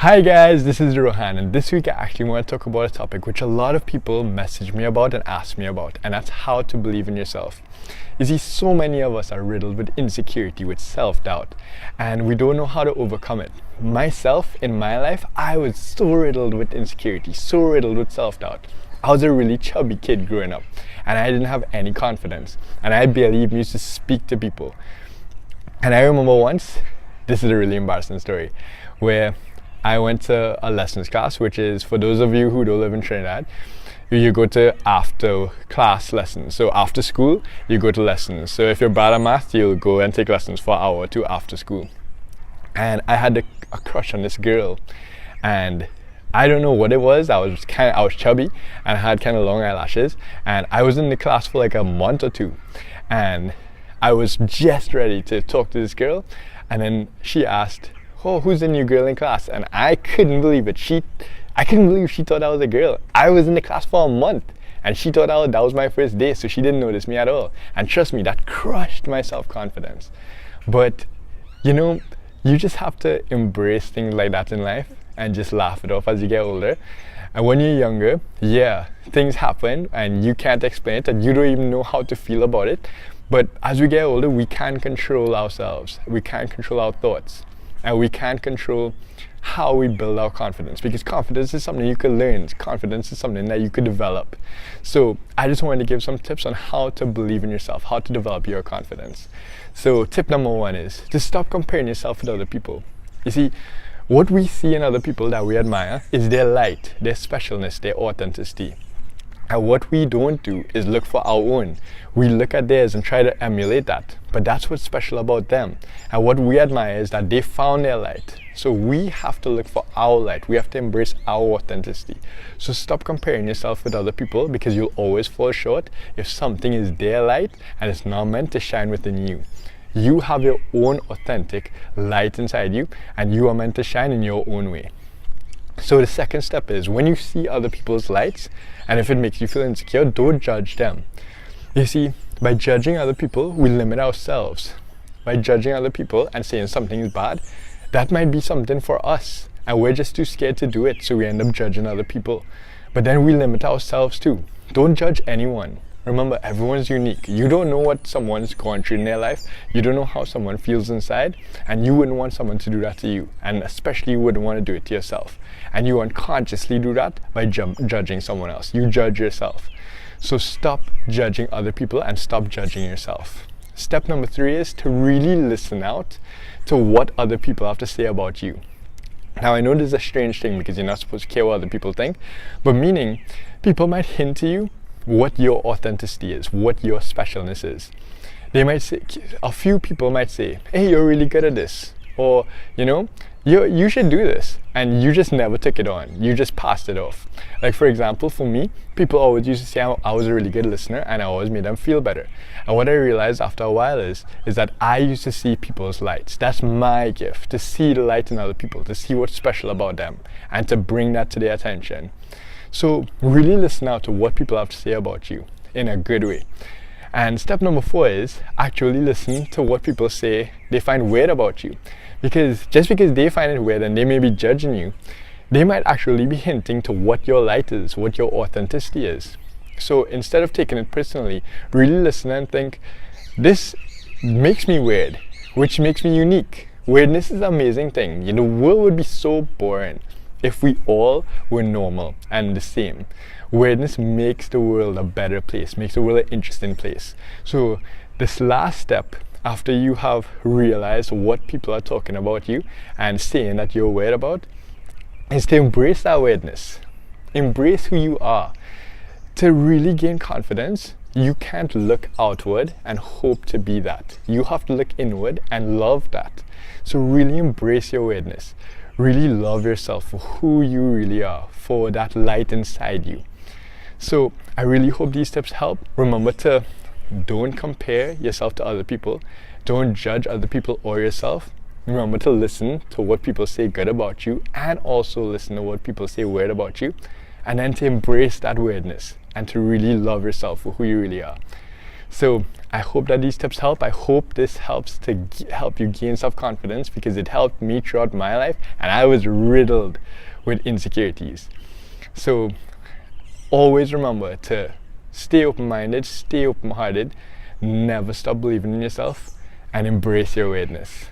Hi guys, this is Rohan, and this week I actually want to talk about a topic which a lot of people message me about and ask me about, and that's how to believe in yourself. You see, so many of us are riddled with insecurity, with self-doubt, and we don't know how to overcome it. Myself, in my life, I was so riddled with insecurity, so riddled with self-doubt. I was a really chubby kid growing up, and I didn't have any confidence, and I barely even used to speak to people. And I remember once, this is a really embarrassing story, where I went to a lessons class, which is, for those of you who don't live in Trinidad, you go to after class lessons. So after school, you go to lessons. So if you're bad at math, you'll go and take lessons for an hour or two after school. And I had a crush on this girl, and I don't know what it was. I was chubby and I had kind of long eyelashes, and I was in the class for like a month or two, and I was just ready to talk to this girl, and then she asked, "Oh, who's the new girl in class?" And I couldn't believe it. I couldn't believe she thought I was a girl. I was in the class for a month, and she thought that was my first day, so she didn't notice me at all. And trust me, that crushed my self-confidence. But you just have to embrace things like that in life and just laugh it off as you get older. And when you're younger, yeah, things happen and you can't explain it and you don't even know how to feel about it. But as we get older, we can control ourselves. We can control our thoughts. And we can't control how we build our confidence, because confidence is something you can learn. Confidence is something that you could develop. So I just wanted to give some tips on how to believe in yourself, how to develop your confidence. So tip number one is to stop comparing yourself with other people. You see, what we see in other people that we admire is their light, their specialness, their authenticity. And what we don't do is look for our own. We look at theirs and try to emulate that. But that's what's special about them. And what we admire is that they found their light. So we have to look for our light. We have to embrace our authenticity. So stop comparing yourself with other people, because you'll always fall short if something is their light and it's not meant to shine within you. You have your own authentic light inside you, and you are meant to shine in your own way. So the second step is, when you see other people's lights, and if it makes you feel insecure, don't judge them. You see, by judging other people, we limit ourselves. By judging other people and saying something is bad, that might be something for us, and we're just too scared to do it, so we end up judging other people. But then we limit ourselves too. Don't judge anyone. Remember, everyone's unique. You don't know what someone's gone through in their life. You don't know how someone feels inside, and you wouldn't want someone to do that to you, and especially you wouldn't want to do it to yourself. And you unconsciously do that by judging someone else. You judge yourself. So stop judging other people and stop judging yourself. Step number 3 is to really listen out to what other people have to say about you. Now, I know this is a strange thing because you're not supposed to care what other people think, but meaning people might hint to you what your authenticity is, what your specialness is. They might say, a few people might say, "Hey, you're really good at this," or you should do this, and you just never took it on. You just passed it off. Like, for example, for me, people always used to say I was a really good listener, and I always made them feel better. And what I realized after a while is that I used to see people's lights. That's my gift, to see the light in other people, to see what's special about them, and to bring that to their attention. So really listen out to what people have to say about you in a good way. And step number 4 is actually listen to what people say they find weird about you. Because just because they find it weird and they may be judging you, they might actually be hinting to what your light is, what your authenticity is. So instead of taking it personally, really listen and think, this makes me weird, which makes me unique. Weirdness is an amazing thing. The world would be so boring if we all were normal and the same. Weirdness makes the world a better place, makes the world an interesting place. So this last step, after you have realized what people are talking about you and saying that you're weird about, is to embrace that weirdness. Embrace who you are. To really gain confidence, you can't look outward and hope to be that. You have to look inward and love that. So really embrace your weirdness. Really love yourself for who you really are, for that light inside you. So I really hope these tips help. Remember to don't compare yourself to other people. Don't judge other people or yourself. Remember to listen to what people say good about you, and also listen to what people say weird about you. And then to embrace that weirdness and to really love yourself for who you really are. So I hope that these tips help. I hope this helps to help you gain self-confidence, because it helped me throughout my life and I was riddled with insecurities. So always remember to stay open-minded, stay open-hearted, never stop believing in yourself, and embrace your weirdness.